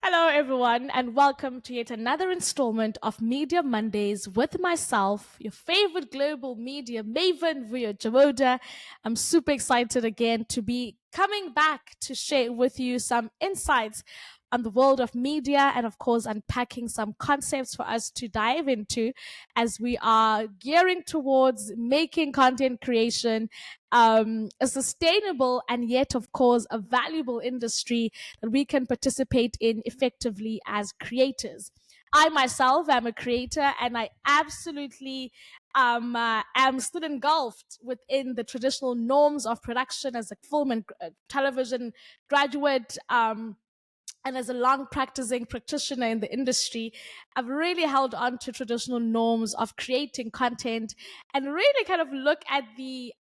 Hello, everyone, and welcome to yet another installment of Media Mondays with myself, your favorite global media maven, Vuyo Joboda. I'm super excited again to be coming back to share with you some insights on the world of media and, of course, unpacking some concepts for us to dive into as we are gearing towards making content creation a sustainable and yet, of course, a valuable industry that we can participate in effectively as creators. I myself am a creator and I absolutely am still engulfed within the traditional norms of production as a film and television graduate. And as a long practicing practitioner in the industry, I've really held on to traditional norms of creating content and really kind of look at the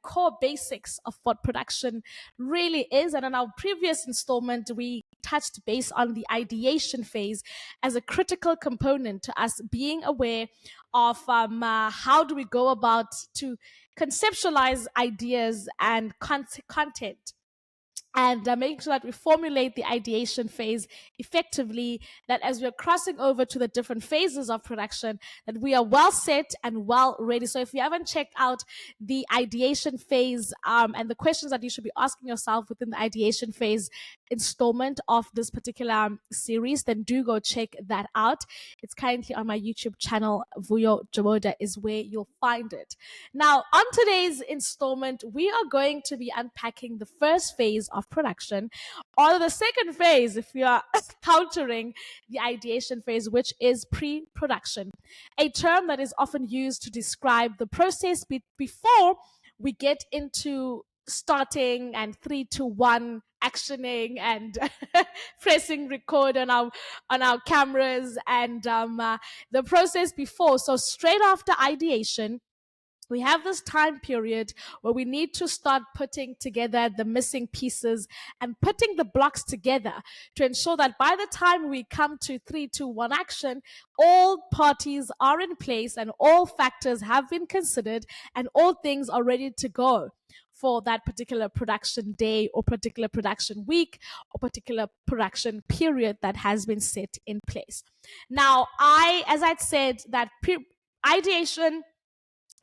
core basics of what production really is. And in our previous installment, we touched base on the ideation phase as a critical component to us being aware of how do we go about to conceptualize ideas and content and making sure that we formulate the ideation phase effectively, that as we're crossing over to the different phases of production, that we are well set and well ready. So if you haven't checked out the ideation phase and the questions that you should be asking yourself within the ideation phase installment of this particular series, then do go check that out. It's currently on my YouTube channel. Vuyo Joboda is where you'll find it. Now, on today's installment, we are going to be unpacking the first phase of production, or the second phase, if you are countering the ideation phase, which is pre-production, a term that is often used to describe the process before we get into starting and 3 2 1 actioning and pressing record on our cameras and the process before. So straight after ideation, we have this time period where we need to start putting together the missing pieces and putting the blocks together to ensure that by the time we come to 3 2 1 action, all parties are in place and all factors have been considered and all things are ready to go for that particular production day or particular production week or particular production period that has been set in place. Now, as I'd said, that ideation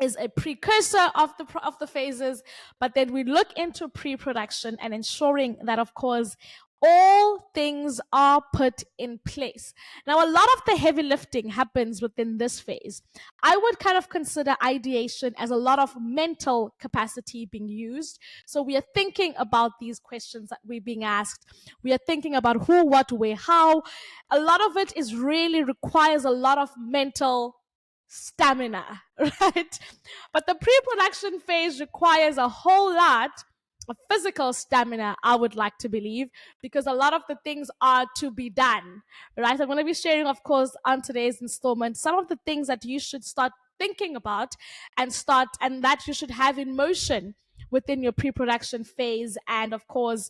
is a precursor of the phases, but then we look into pre-production and ensuring that, of course, all things are put in place. Now, a lot of the heavy lifting happens within this phase. I would kind of consider ideation as a lot of mental capacity being used. So we are thinking about these questions that we're being asked. We are thinking about who, what, where, how. A lot of it is really requires a lot of mental stamina, right? But the pre-production phase requires a whole lot of physical stamina, I would like to believe, because a lot of the things are to be done, right? I'm going to be sharing, of course, on today's installment, some of the things that you should start thinking about and that you should have in motion within your pre-production phase. And of course,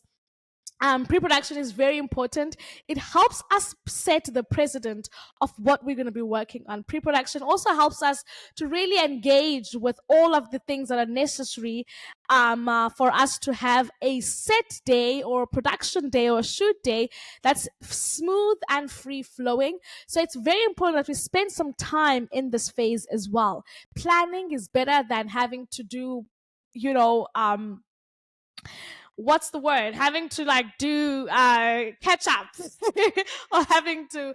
pre-production is very important. It helps us set the precedent of what we're going to be working on. Pre-production also helps us to really engage with all of the things that are necessary for us to have a set day or a production day or a shoot day that's smooth and free flowing. So it's very important that we spend some time in this phase as well. Planning is better than having to do, what's the word, having to like do catch up or having to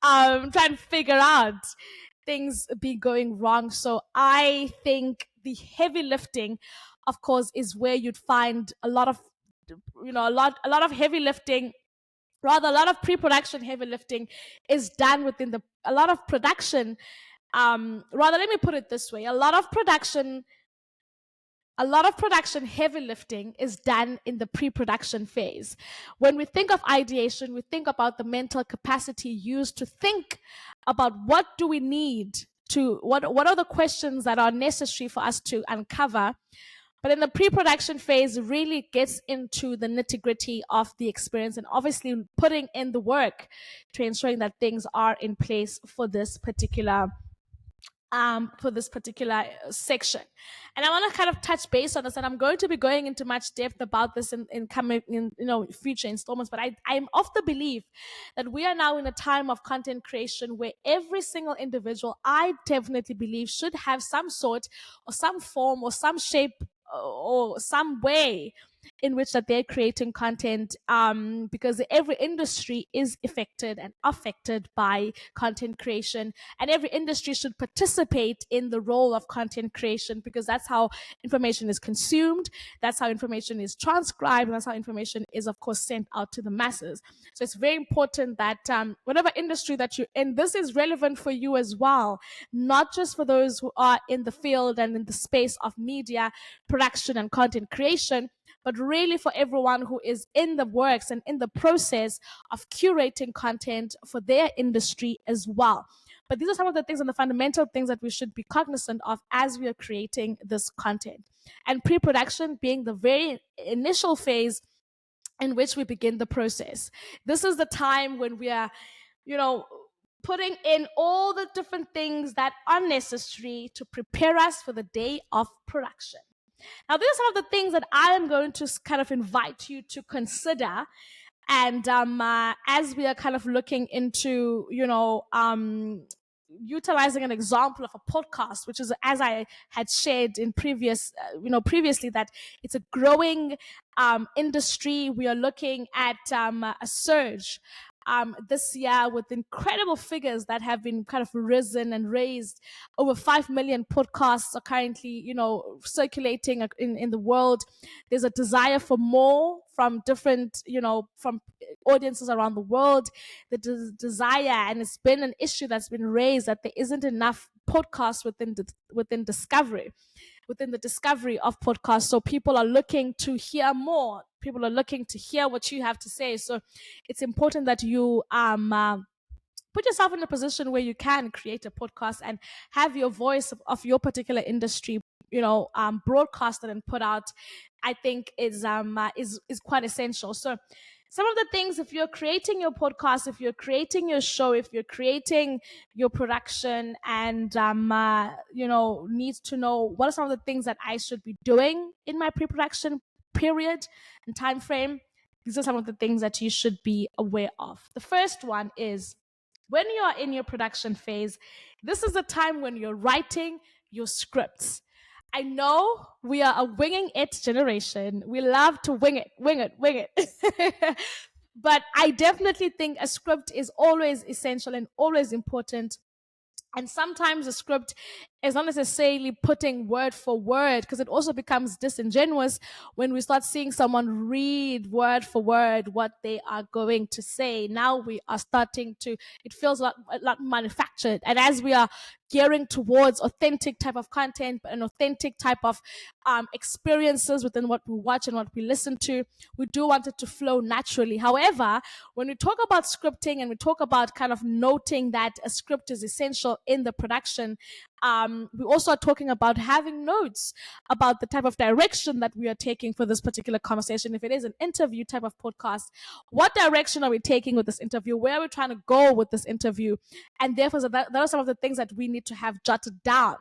try and figure out things be going wrong. So I think the heavy lifting, of course, is where you'd find a lot of a lot of heavy lifting, rather a lot of pre-production heavy lifting is done within the a lot of production rather, let me put it this way, a lot of production heavy lifting is done in the pre-production phase. When we think of ideation, we think about the mental capacity used to think about what do we need to, what are the questions that are necessary for us to uncover. But in the pre-production phase, really gets into the nitty-gritty of the experience and obviously putting in the work to ensuring that things are in place for this particular for this particular section. And I want to kind of touch base on this, and I'm going to be going into much depth about this in coming in future installments. But I'm of the belief that we are now in a time of content creation where every single individual, I definitely believe, should have some sort or some form or some shape or some way in which that they're creating content, because every industry is affected by content creation, and every industry should participate in the role of content creation, because that's how information is consumed, that's how information is transcribed, and that's how information is, of course, sent out to the masses. So it's very important that whatever industry that you're in, this is relevant for you as well, not just for those who are in the field and in the space of media production and content creation, but really for everyone who is in the works and in the process of curating content for their industry as well. But these are some of the things and the fundamental things that we should be cognizant of as we are creating this content. And pre-production being the very initial phase in which we begin the process. This is the time when we are, putting in all the different things that are necessary to prepare us for the day of production. Now, these are some of the things that I am going to kind of invite you to consider. And as we are kind of looking into, utilizing an example of a podcast, which is, as I had shared in previously, that it's a growing industry. We are looking at a surge this year with incredible figures that have been kind of risen and raised. Over 5 million podcasts are currently, circulating in the world. There's a desire for more from different, from audiences around the world. The desire, and it's been an issue that's been raised, that there isn't enough podcasts within the discovery of podcasts. So people are looking to hear more. People are looking to hear what you have to say. So it's important that you put yourself in a position where you can create a podcast and have your voice of your particular industry, broadcasted and put out. I think is quite essential. So some of the things, if you're creating your podcast, if you're creating your show, if you're creating your production, and needs to know what are some of the things that I should be doing in my pre-production period and time frame. These are some of the things that you should be aware of. The first one is, when you are in your production phase, this is the time when you're writing your scripts. I know we are a winging it generation. We love to wing it. But I definitely think a script is always essential and always important. And sometimes a script is not necessarily putting word for word, because it also becomes disingenuous when we start seeing someone read word for word what they are going to say. Now we are starting to, it feels a lot manufactured. And as we are gearing towards authentic type of content and authentic type of experiences within what we watch and what we listen to, we do want it to flow naturally. However, when we talk about scripting and we talk about kind of noting that a script is essential in the production, we also are talking about having notes about the type of direction that we are taking for this particular conversation. If it is an interview type of podcast, what direction are we taking with this interview? Where are we trying to go with this interview? And therefore, that are some of the things that we need to have jotted down,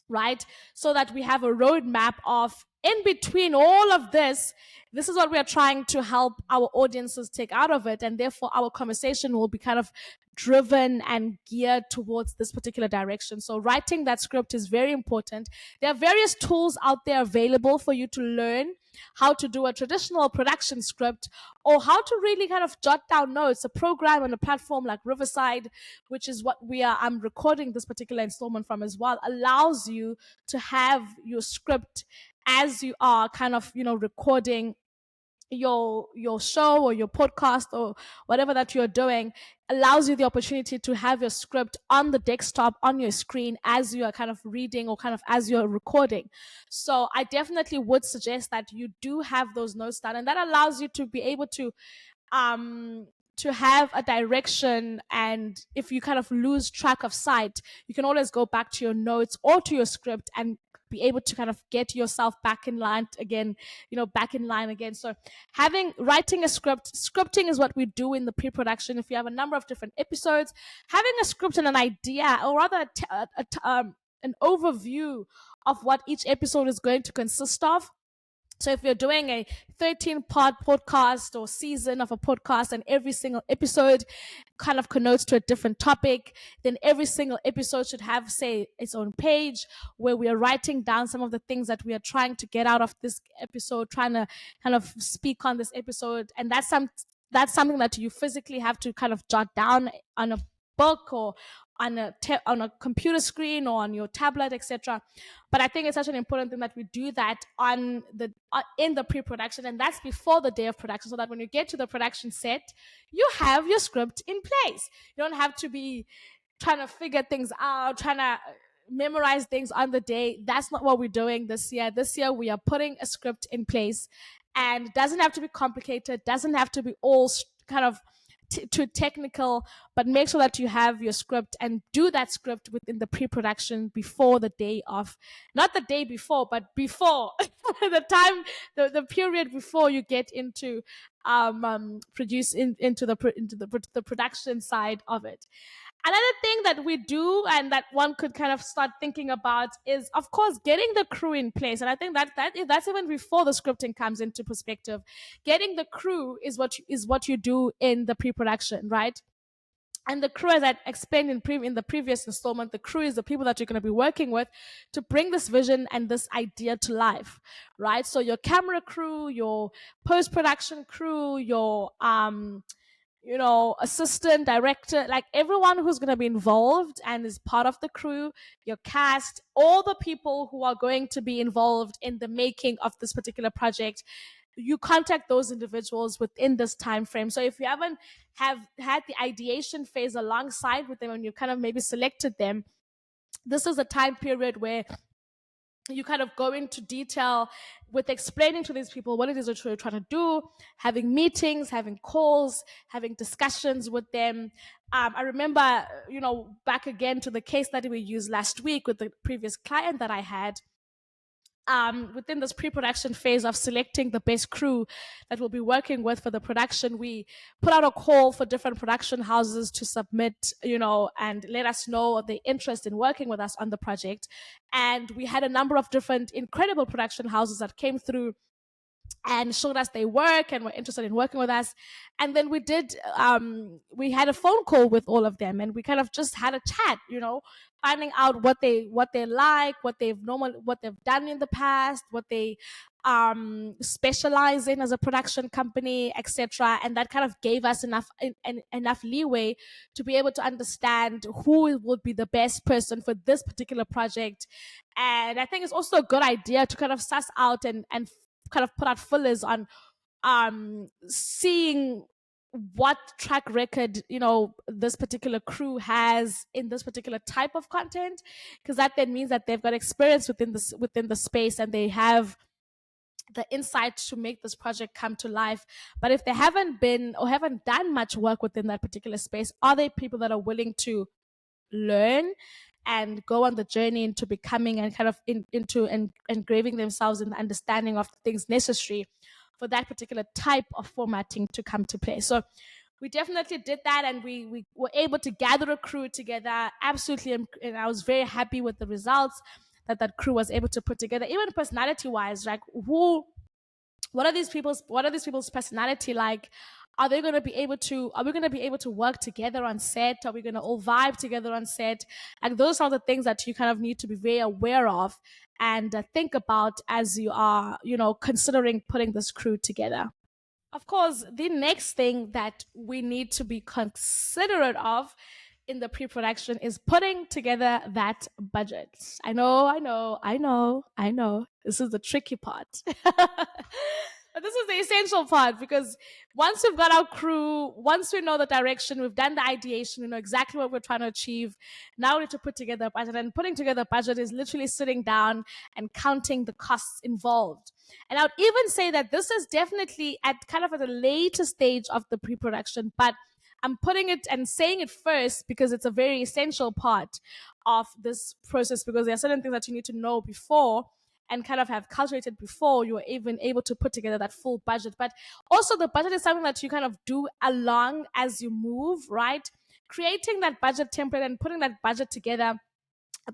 right? So that we have a roadmap of, in between all of this is what we are trying to help our audiences take out of it. And therefore, our conversation will be kind of driven and geared towards this particular direction. So writing that script is very important. There are various tools out there available for you to learn how to do a traditional production script, or how to really kind of jot down notes. A program and a platform like Riverside, which is what I'm recording this particular installment from as well, allows you to have your script as you are kind of, recording your show or your podcast or whatever that you're doing. Allows you the opportunity to have your script on the desktop, on your screen, as you are kind of reading or kind of as you're recording. So I definitely would suggest that you do have those notes done, and that allows you to be able to have a direction. And if you kind of lose track of sight, you can always go back to your notes or to your script and be able to kind of get yourself back in line again, back in line again. So writing a scripting is what we do in the pre-production. If you have a number of different episodes, having a script and an idea, or rather an overview of what each episode is going to consist of. So if you're doing a 13-part podcast or season of a podcast, and every single episode kind of connotes to a different topic, then every single episode should have, say, its own page where we are writing down some of the things that we are trying to get out of this episode, trying to kind of speak on this episode. And that's something that you physically have to kind of jot down on a book or on a computer screen or on your tablet, etc. But I think it's such an important thing that we do that in the pre-production, and that's before the day of production, so that when you get to the production set, you have your script in place. You don't have to be trying to figure things out, trying to memorize things on the day. That's not what we're doing this year. This year we are putting a script in place, and it doesn't have to be complicated, doesn't have to be all kind of too technical, but make sure that you have your script and do that script within the pre-production before the day of, not the day before, but before the period before you get into into the production side of it. Another thing that we do and that one could kind of start thinking about is, of course, getting the crew in place. And I think that's even before the scripting comes into perspective. Getting the crew is what you do in the pre-production, right? And the crew, as I explained in the previous installment, the crew is the people that you're going to be working with to bring this vision and this idea to life, right? So your camera crew, your post-production crew, your assistant, director, like everyone who's going to be involved and is part of the crew, your cast, all the people who are going to be involved in the making of this particular project, you contact those individuals within this time frame. So if you haven't have had the ideation phase alongside with them and you kind of maybe selected them, this is a time period where you kind of go into detail with explaining to these people what it is that you're trying to do, having meetings, having calls, having discussions with them. I remember, back again to the case study we used last week with the previous client that I had. Within this pre-production phase of selecting the best crew that we'll be working with for the production, we put out a call for different production houses to submit, and let us know the interest in working with us on the project. And we had a number of different incredible production houses that came through and showed us their work and were interested in working with us. And then we had a phone call with all of them, and we kind of just had a chat, finding out what they like, what they've done in the past, what they specialize in as a production company, etc. And that kind of gave us enough leeway to be able to understand who would be the best person for this particular project. And I think it's also a good idea to kind of suss out and kind of put out fillers on seeing what track record this particular crew has in this particular type of content, because that then means that they've got experience within the space and they have the insight to make this project come to life. But if they haven't been or haven't done much work within that particular space, are they people that are willing to learn and go on the journey into becoming and kind of into engraving themselves in the understanding of the things necessary for that particular type of formatting to come to play? So we definitely did that, and we were able to gather a crew together. Absolutely, and I was very happy with the results that crew was able to put together. Even personality wise, like what are these people's personality like? Are we going to be able to work together on set? Are we going to all vibe together on set? And those are the things that you kind of need to be very aware of and think about as you are, considering putting this crew together. Of course, the next thing that we need to be considerate of in the pre-production is putting together that budget. I know. This is the tricky part. But this is the essential part, because once we've got our crew, once we know the direction, we've done the ideation, we know exactly what we're trying to achieve, now we need to put together a budget. And putting together a budget is literally sitting down and counting the costs involved. And I would even say that this is definitely at the later stage of the pre-production, but I'm putting it and saying it first because it's a very essential part of this process, because there are certain things that you need to know before and kind of have calculated before you're even able to put together that full budget. But also, the budget is something that you kind of do along as you move, right? Creating that budget template and putting that budget together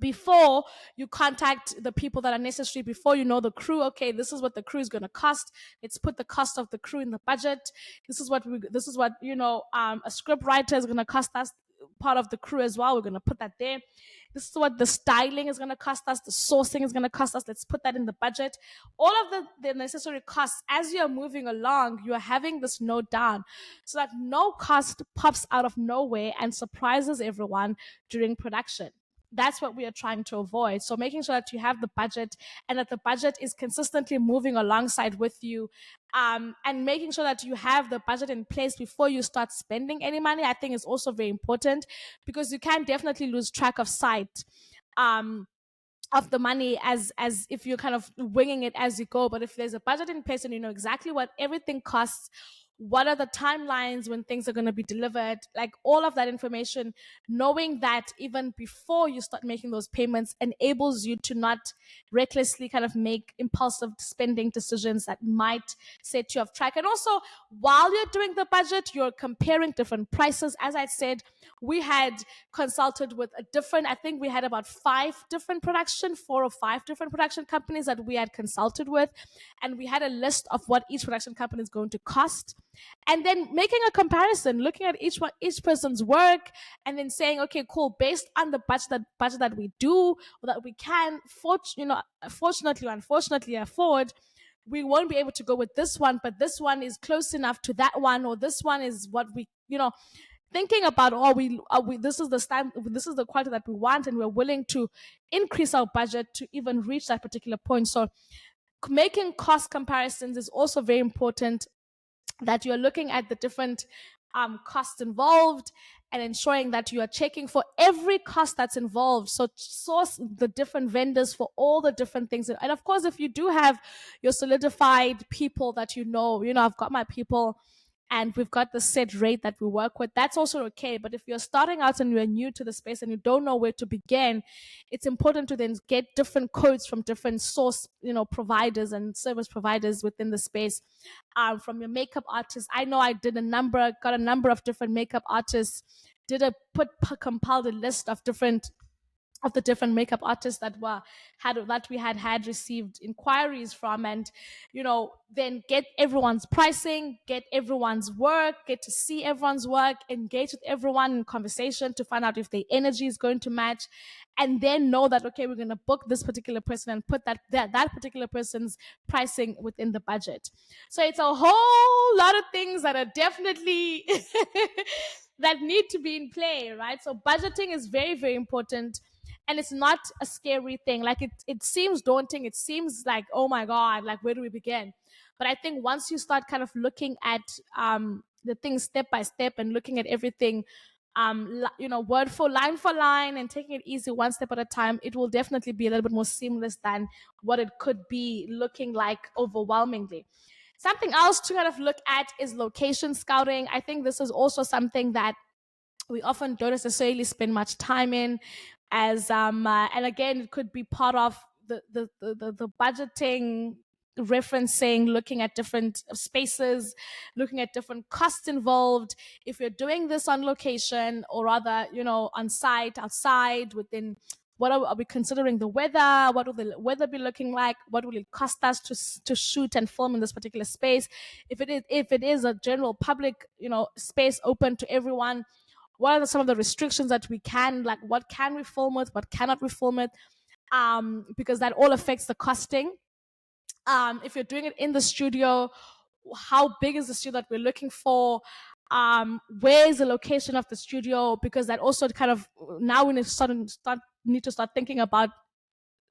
before you contact the people that are necessary, before you know the crew. Okay, this is what the crew is going to cost. Let's put the cost of the crew in the budget. This is what a script writer is going to cost us, part of the crew as well. We're going to put that there. This is what the styling is going to cost us. The sourcing is going to cost us. Let's put that in the budget. All of the necessary costs, as you're moving along, you're having this note down so that no cost pops out of nowhere and surprises everyone during production. That's what we are trying to avoid. So making sure that you have the budget and that the budget is consistently moving alongside with you, and making sure that you have the budget in place before you start spending any money, I think is also very important, because you can definitely lose track of sight of the money as if you're kind of winging it as you go. But if there's a budget in place and you know exactly what everything costs, what are the timelines when things are going to be delivered, like all of that information, knowing that even before you start making those payments enables you to not recklessly kind of make impulsive spending decisions that might set you off track. And also, while you're doing the budget, you're comparing different prices. As I said, we had consulted with I think we had about 4 or 5 different production companies that we had consulted with, and we had a list of what each production company is going to cost, and then making a comparison, looking at each person's work, and then saying, okay, cool, based on the budget that we do, or that we can fortunately or unfortunately afford, we won't be able to go with this one, but this one is close enough to that one, or this one is what we thinking about, this is the quality that we want, and we're willing to increase our budget to even reach that particular point. So making cost comparisons is also very important, that you're looking at the different costs involved and ensuring that you are checking for every cost that's involved. So source the different vendors for all the different things. And of course, if you do have your solidified people that I've got my people and we've got the set rate that we work with, that's also okay. But if you're starting out and you're new to the space and you don't know where to begin, it's important to then get different codes from different source providers and service providers within the space. From your makeup artist, I know I got a number of different makeup artists, compiled a list of the different makeup artists that we had received inquiries from, and then get everyone's pricing, get everyone's work, get to see everyone's work, engage with everyone in conversation to find out if their energy is going to match, and then know that, okay, we're going to book this particular person and put that particular person's pricing within the budget. So it's a whole lot of things that are definitely that need to be in play, right? So budgeting is very, very important. And it's not a scary thing. Like it seems daunting. It seems like, oh my God, like where do we begin? But I think once you start kind of looking at the things step by step and looking at everything, word for line, and taking it easy one step at a time, it will definitely be a little bit more seamless than what it could be looking like overwhelmingly. Something else to kind of look at is location scouting. I think this is also something that we often don't necessarily spend much time in, as and again, it could be part of the budgeting, referencing, looking at different spaces, looking at different costs involved. If you're doing this on location, or rather on site, outside, within, what are we considering the weather? What will the weather be looking like? What will it cost us to shoot and film in this particular space? If it is a general public space open to everyone, what are some of the restrictions that we can, like, what can we film with, what cannot we film with, because that all affects the costing. If you're doing it in the studio, how big is the studio that we're looking for? Where is the location of the studio? Because that also kind of, now we need to start thinking about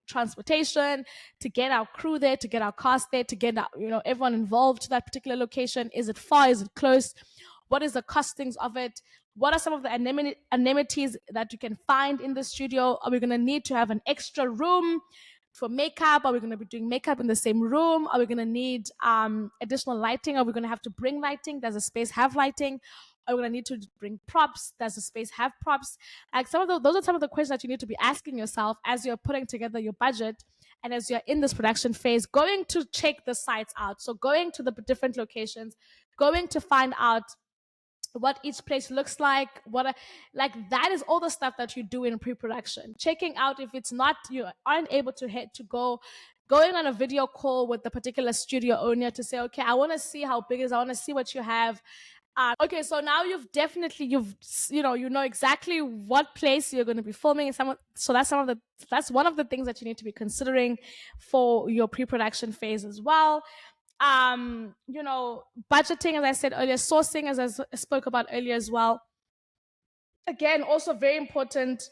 transportation to get our crew there, to get our cast there, to get everyone involved to that particular location. Is it far? Is it close? What is the costings of it? What are some of the amenities that you can find in the studio? Are we going to need to have an extra room for makeup? Are we going to be doing makeup in the same room? Are we going to need additional lighting? Are we going to have to bring lighting? Does the space have lighting? Are we going to need to bring props? Does the space have props? Like those are some of the questions that you need to be asking yourself as you're putting together your budget and as you're in this production phase, going to check the sites out. So going to the different locations, going to find out what each place looks like, like that is all the stuff that you do in pre-production. Checking out if it's not, you aren't able to head to go, going on a video call with the particular studio owner to say, okay, I want to see how big it is, I want to see what you have. Okay, so now you've you know exactly what place you're going to be filming. So that's one of the things that you need to be considering for your pre-production phase as well. You know, budgeting, as I said earlier, sourcing, as I spoke about earlier as well. Again, also very important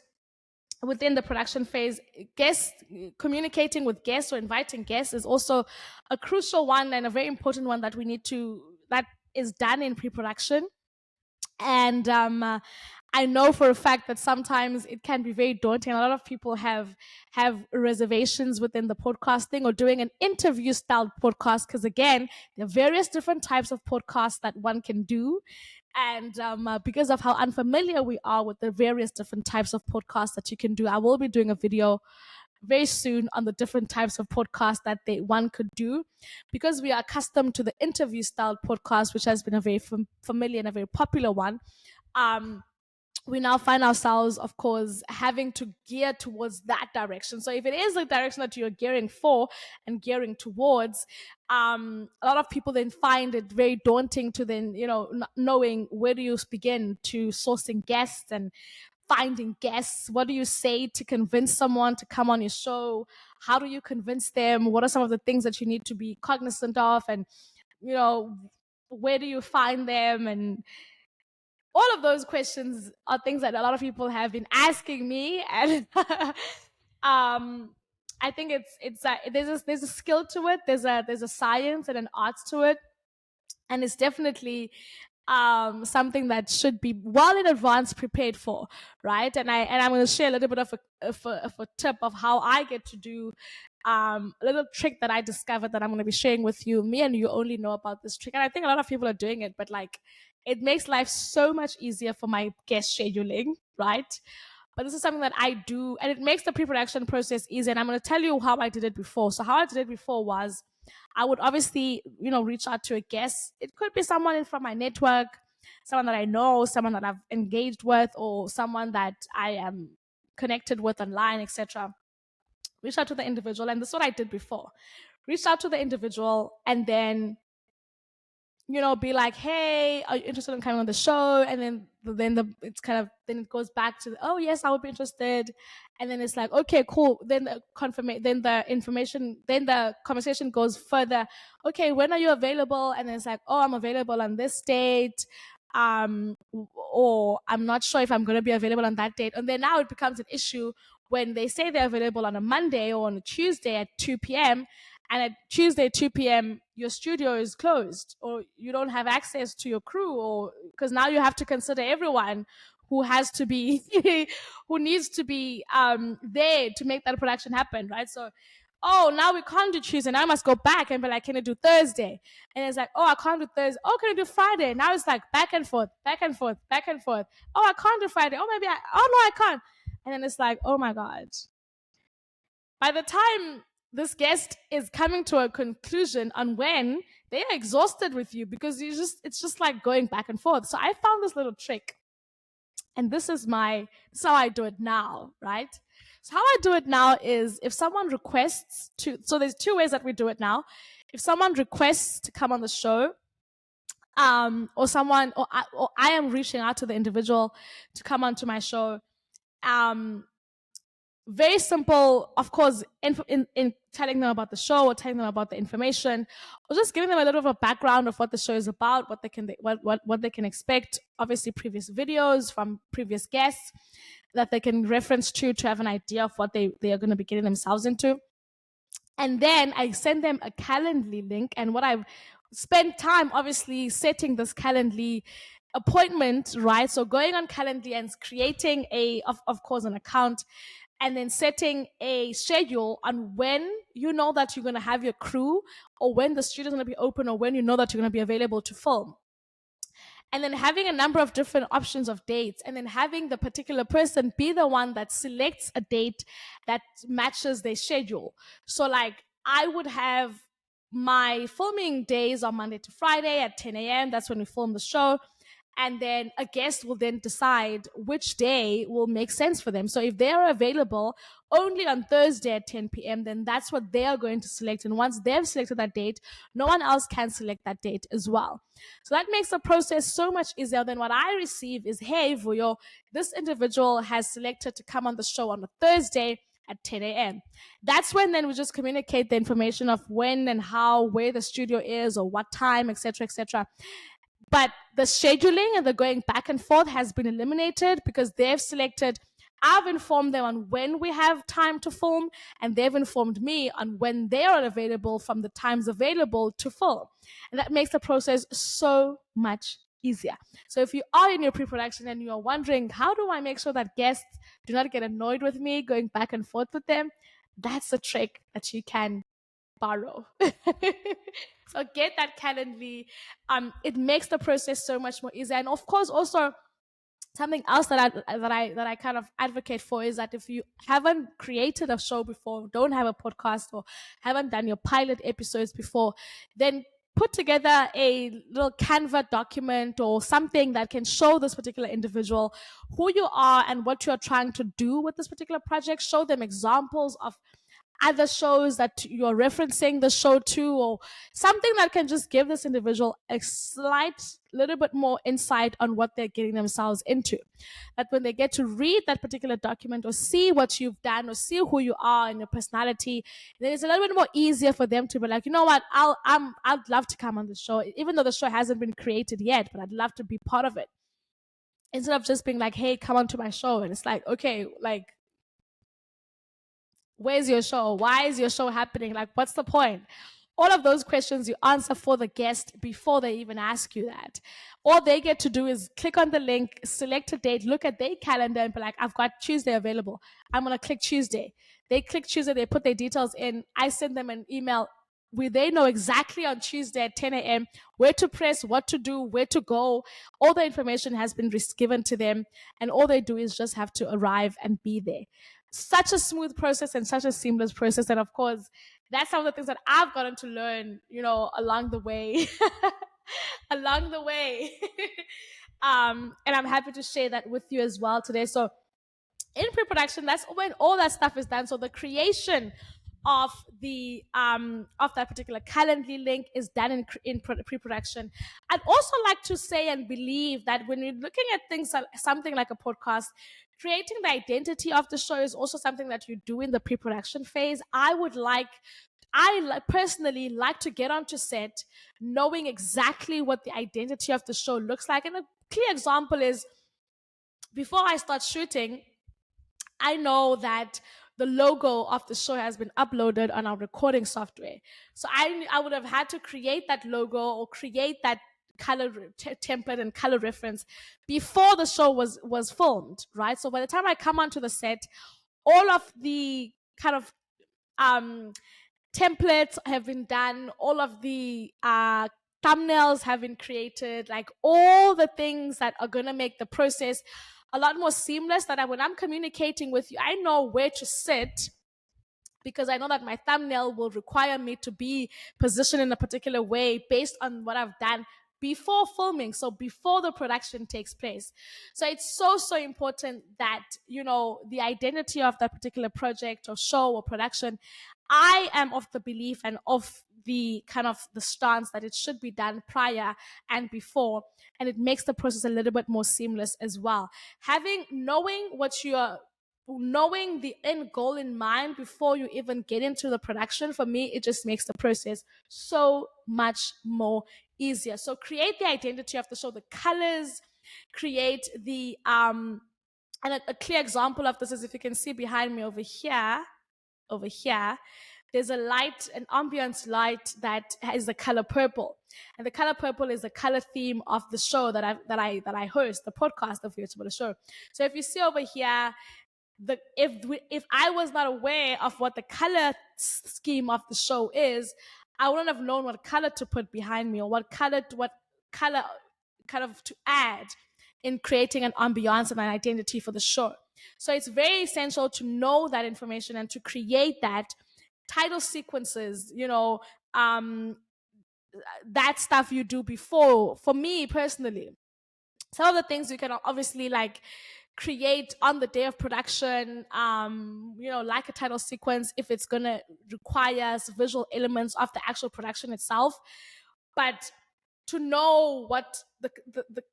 within the production phase. Guests, communicating with guests or inviting guests is also a crucial one and a very important one that is done in pre-production. And I know for a fact that sometimes it can be very daunting. A lot of people have reservations within the podcasting or doing an interview style podcast, because again, there are various different types of podcasts that one can do. And because of how unfamiliar we are with the various different types of podcasts that you can do, I will be doing a video very soon on the different types of podcasts that one could do, because we are accustomed to the interview style podcast, which has been a very familiar and a very popular one. We now find ourselves, of course, having to gear towards that direction. So if it is the direction that you're gearing for and gearing towards, a lot of people then find it very daunting to then, you know, knowing where do you begin to sourcing guests and finding guests. What do you say to convince someone to come on your show? How do you convince them? What are some of the things that you need to be cognizant of? And, you know, where do you find them? And all of those questions are things that a lot of people have been asking me. And I think there's a skill to it. There's a science and an art to it. And it's definitely something that should be well in advance prepared for, right? And I'm going to share a little bit of a tip of how I get to do a little trick that I discovered that I'm going to be sharing with you. Me and you only know about this trick, and I think a lot of people are doing it, but like it makes life so much easier for my guest scheduling, right? But this is something that I do, and it makes the pre-production process easy. And I'm going to tell you how I did it before. So how I did it before was, I would obviously, you know, reach out to a guest. It could be someone from my network, someone that I know, someone that I've engaged with, or someone that I am connected with online, etc. Reach out to the individual, and this is what I did before. Reach out to the individual, and then, you know, be like, hey, are you interested in coming on the show? And then it goes back to, oh yes, I would be interested. And then it's like, okay, cool. Then the conversation goes further. Okay, when are you available? And then it's like, oh, I'm available on this date. Or I'm not sure if I'm going to be available on that date. And then now it becomes an issue when they say they're available on a Monday or on a Tuesday at 2 p.m. and at Tuesday 2 p.m. your studio is closed, or you don't have access to your crew, or because now you have to consider everyone who has to be who needs to be there to make that production happen, right? So, oh, now we can't do Tuesday. Now I must go back and be like, can I do Thursday? And it's like, oh, I can't do Thursday. Oh, can I do Friday? Now it's like back and forth, back and forth, back and forth. Oh, I can't do Friday. Oh, maybe oh no, I can't. And then it's like, oh my God. By the time this guest is coming to a conclusion on when, they are exhausted with you, because it's just like going back and forth. So I found this little trick, and this is how I do it now, right? So how I do it now is, if someone requests to, so there's two ways that we do it now. If someone requests to come on the show, or I am reaching out to the individual to come onto my show, very simple, of course, in telling them about the show or telling them about the information, or just giving them a little bit of a background of what the show is about, what they can expect. Obviously, previous videos from previous guests that they can reference to have an idea of what they are going to be getting themselves into. And then I send them a Calendly link, and what I've spent time obviously setting this Calendly appointment, right? So going on Calendly and creating of course an account, and then setting a schedule on when you know that you're going to have your crew, or when the studio's going to be open, or when you know that you're going to be available to film. and then having a number of different options of dates, and then having the particular person be the one that selects a date that matches their schedule. So like I would have my filming days on Monday to Friday at 10 a.m. That's when we film the show. And then a guest will then decide which day will make sense for them. So if they're available only on Thursday at 10 p.m., then that's what they are going to select. And once they've selected that date, no one else can select that date as well. So that makes the process so much easier than what I receive is, hey, Vuyo, this individual has selected to come on the show on a Thursday at 10 a.m. That's when then we just communicate the information of when and how, where the studio is or what time, etc., etc. But the scheduling and the going back and forth has been eliminated because they've selected. I've informed them on when we have time to film, and they've informed me on when they are available from the times available to film. And that makes the process so much easier. So if you are in your pre-production and you're wondering, how do I make sure that guests do not get annoyed with me going back and forth with them? That's a trick that you can borrow. So get that Calendly. It makes the process so much more easier. And of course, also something else that I kind of advocate for is that if you haven't created a show before, don't have a podcast, or haven't done your pilot episodes before, then put together a little Canva document or something that can show this particular individual who you are and what you're trying to do with this particular project. Show them examples of other shows that you're referencing the show to, or something that can just give this individual a slight little bit more insight on what they're getting themselves into. That when they get to read that particular document or see what you've done or see who you are and your personality, then it's a little bit more easier for them to be like, you know what, I'd love to come on the show, even though the show hasn't been created yet, but I'd love to be part of it. Instead of just being like, hey, come on to my show. And it's like, okay, like, where's your show? Why is your show happening? Like, what's the point? All of those questions you answer for the guest before they even ask you that. All they get to do is click on the link, select a date, look at their calendar and be like, I've got Tuesday available. I'm going to click Tuesday. They click Tuesday, they put their details in. I send them an email where they know exactly on Tuesday at 10 a.m. where to press, what to do, where to go. All the information has been given to them, and all they do is just have to arrive and be there. Such a smooth process and such a seamless process. And of course, that's some of the things that I've gotten to learn, along the way. Along the way. And I'm happy to share that with you as well today. So in pre-production, that's when all that stuff is done. So the creation of the of that particular Calendly link is done in pre-production. I'd also like to say and believe that when you're looking at things like something like a podcast, creating the identity of the show is also something that you do in the pre-production phase. Personally like to get onto set knowing exactly what the identity of the show looks like. And a clear example is, before I start shooting, I know that the logo of the show has been uploaded on our recording software. So I would have had to create that logo or create that color template and color reference before the show was filmed, right? So by the time I come onto the set, all of the kind of templates have been done, all of the thumbnails have been created, like all the things that are going to make the process a lot more seamless, that when I'm communicating with you, I know where to sit, because I know that my thumbnail will require me to be positioned in a particular way based on what I've done before filming, so before the production takes place. So it's so important that, the identity of that particular project or show or production, I am of the belief and of the kind of the stance that it should be done prior and before, and it makes the process a little bit more seamless as well. Knowing the end goal in mind before you even get into the production, for me, it just makes the process so much more easier. So create the identity of the show, the colors, create the and a clear example of this is, if you can see behind me over here, there's a light, an ambience light that has the color purple, and the color purple is the color theme of the show that I host, the podcast of Joboda show. So if you see over here, if I was not aware of what the color scheme of the show is, I wouldn't have known what color to put behind me, or what color kind of to add in creating an ambiance and an identity for the show. So it's very essential to know that information and to create that title sequences, that stuff you do before. For me personally, some of the things you can obviously like create on the day of production, like a title sequence if it's going to require visual elements of the actual production itself. But to know what the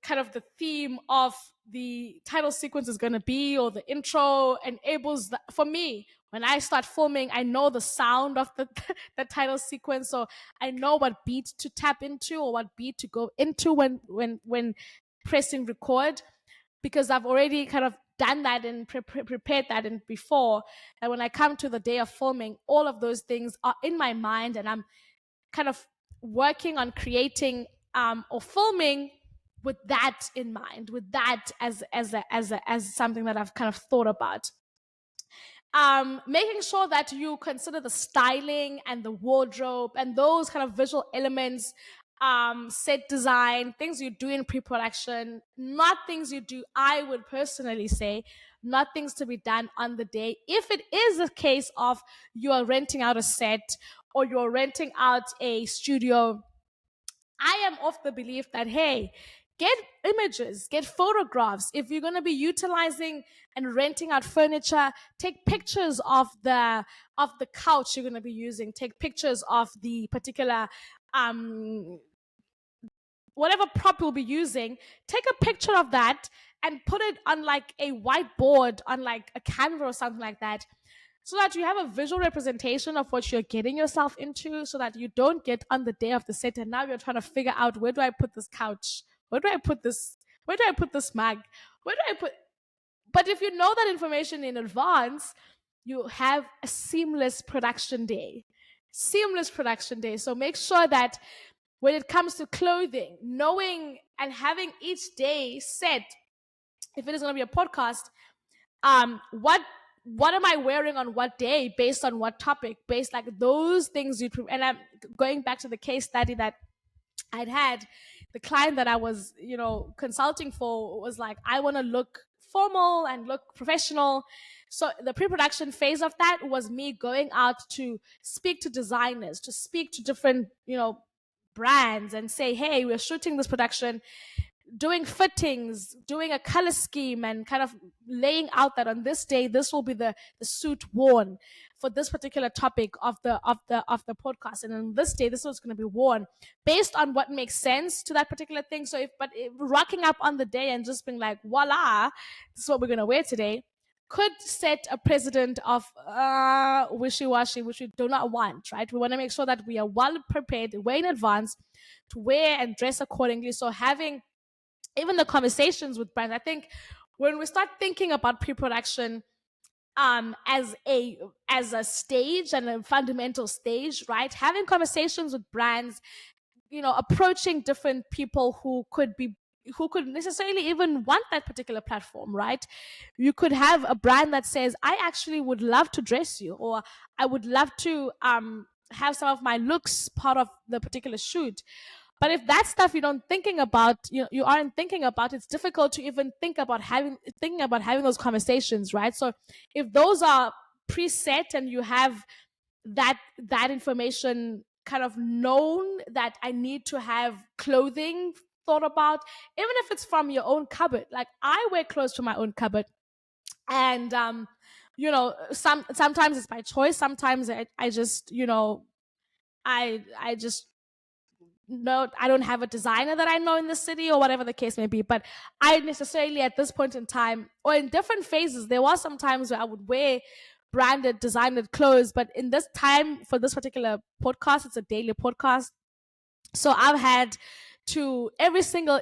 kind of the theme of the title sequence is going to be, or the intro, enables for me, when I start filming, I know the sound of the title sequence, so I know what beat to tap into or what beat to go into when pressing record, because I've already kind of done that and prepared that and before. And when I come to the day of filming, all of those things are in my mind, and I'm kind of working on creating or filming with that in mind, with that as something that I've kind of thought about. Making sure that you consider the styling and the wardrobe and those kind of visual elements, set design, things you do in pre-production, not things you do, I would personally say, not things to be done on the day. If it is a case of you are renting out a set or you're renting out a studio, I am of the belief that, hey, get images, get photographs. If you're going to be utilizing and renting out furniture, take pictures of the couch you're going to be using. Take pictures of the particular whatever prop you'll be using. Take a picture of that and put it on like a whiteboard, on like a Canva or something like that, so that you have a visual representation of what you're getting yourself into, so that you don't get on the day of the set and now you're trying to figure out, where do I put this couch? Where do I put this? Where do I put this mug? Where do I put? But if you know that information in advance, you have a seamless production day. Seamless production day. So make sure that when it comes to clothing, knowing and having each day set, if it is going to be a podcast, what am I wearing on what day, based on what topic, based like those things and I'm going back to the case study that I'd had. The client that I was, consulting for was like, I want to look formal and look professional. So the pre-production phase of that was me going out to speak to designers, to speak to different, brands, and say, hey, we're shooting this production, doing fittings, doing a color scheme, and kind of laying out that on this day, this will be the suit worn for this particular topic of the podcast, and on this day, this is going to be worn based on what makes sense to that particular thing. So if rocking up on the day and just being like, voila, this is what we're going to wear today, could set a precedent of wishy-washy, which we do not want, right? We want to make sure that we are well prepared way in advance to wear and dress accordingly. So having even the conversations with brands, I think when we start thinking about pre-production as a stage and a fundamental stage, right? Having conversations with brands, approaching different people who could necessarily even want that particular platform, right? You could have a brand that says, I actually would love to dress you, or I would love to have some of my looks part of the particular shoot. But if that stuff you aren't thinking about, it's difficult to even think about having those conversations, right? So if those are preset and you have that information kind of known, that I need to have clothing thought about, even if it's from your own cupboard. Like, I wear clothes from my own cupboard, and sometimes it's by choice. Sometimes I just I just no, I don't have a designer that I know in the city, or whatever the case may be. But I necessarily, at this point in time, or in different phases, there was some times where I would wear branded, designed clothes. But in this time, for this particular podcast, it's a daily podcast. So I've had to, every single,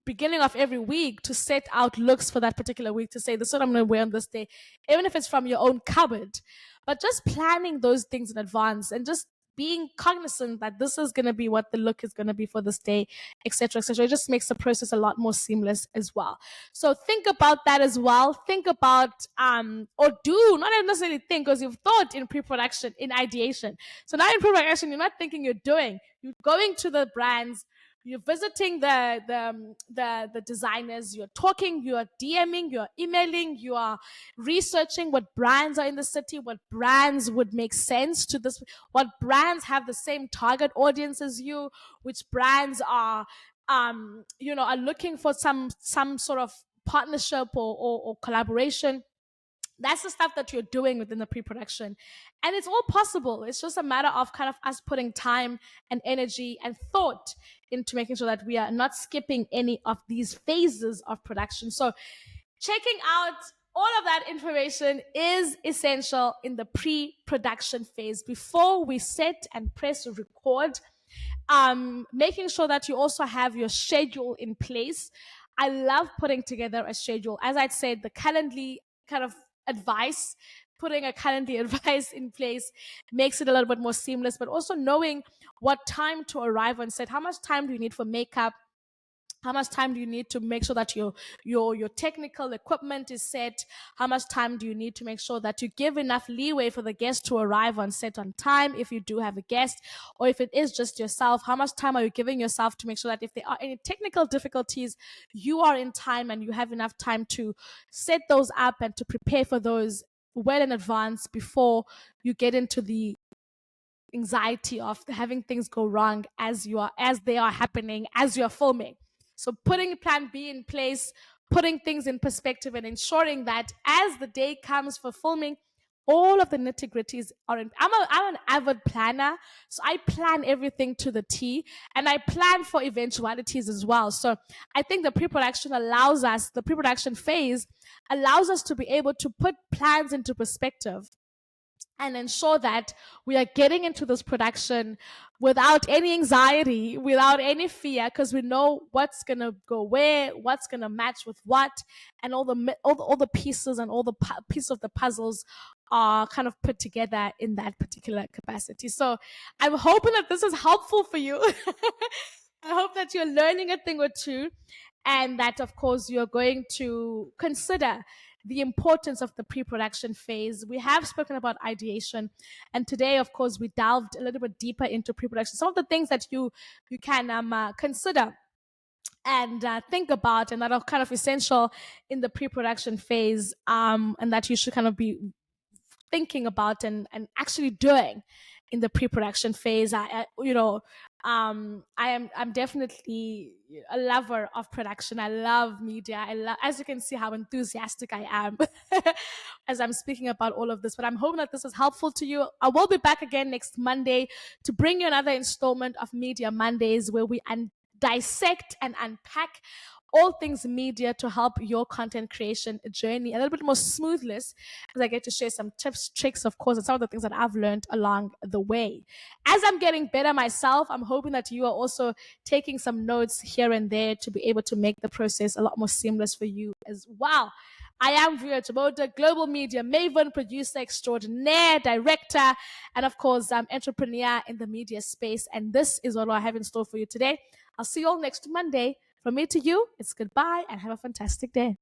beginning of every week, to set out looks for that particular week, to say, this is what I'm going to wear on this day, even if it's from your own cupboard. But just planning those things in advance, and just being cognizant that this is going to be what the look is going to be for this day, etc., etc. It just makes the process a lot more seamless as well. So think about that as well. Think about, or do not necessarily think, because you've thought in pre-production, in ideation. So now in pre-production, you're not thinking, you're doing. You're going to the brands, you're visiting the designers, you're talking, you're DMing, you're emailing, you are researching what brands are in the city, what brands would make sense to this, what brands have the same target audience as you, which brands are are looking for some sort of partnership or collaboration. That's the stuff that you're doing within the pre-production, and it's all possible. It's just a matter of kind of us putting time and energy and thought into making sure that we are not skipping any of these phases of production. So checking out all of that information is essential in the pre-production phase before we set and press record. Making sure that you also have your schedule in place. I love putting together a schedule. As I said, the Calendly kind of advice, putting a Calendly advice in place makes it a little bit more seamless, but also knowing what time to arrive on set. How much time do you need for makeup? How much time do you need to make sure that your technical equipment is set? How much time do you need to make sure that you give enough leeway for the guest to arrive on set on time if you do have a guest, or if it is just yourself? How much time are you giving yourself to make sure that if there are any technical difficulties, you are in time and you have enough time to set those up and to prepare for those well in advance before you get into the anxiety of having things go wrong as they are happening as you're filming. So putting plan B in place, putting things in perspective, and ensuring that as the day comes for filming, all of the nitty gritties are in. I'm an avid planner, so I plan everything to the T, and I plan for eventualities as well. So I think the pre-production phase allows us to be able to put plans into perspective and ensure that we are getting into this production without any anxiety, without any fear, because we know what's going to go where, what's going to match with what, and all the pieces and all the pieces of the puzzles are kind of put together in that particular capacity. So I'm hoping that this is helpful for you. I hope that you're learning a thing or two, and that, of course, you're going to consider the importance of the pre-production phase. We have spoken about ideation, and today, of course, we delved a little bit deeper into pre-production. Some of the things that you can consider and think about, and that are kind of essential in the pre-production phase, and that you should kind of be thinking about and actually doing in the pre-production phase. I'm definitely a lover of production. I love media. As you can see how enthusiastic I am as I'm speaking about all of this. But I'm hoping that this is helpful to you. I will be back again next Monday to bring you another installment of Media Mondays, where we dissect and unpack all things media to help your content creation journey a little bit more smoothness, as I get to share some tips, tricks, of course, and some of the things that I've learned along the way. As I'm getting better myself, I'm hoping that you are also taking some notes here and there to be able to make the process a lot more seamless for you as well. I am Vuyo Joboda, global media maven, producer extraordinaire, director, and of course, entrepreneur in the media space. And this is what I have in store for you today. I'll see you all next Monday. From me to you, it's goodbye and have a fantastic day.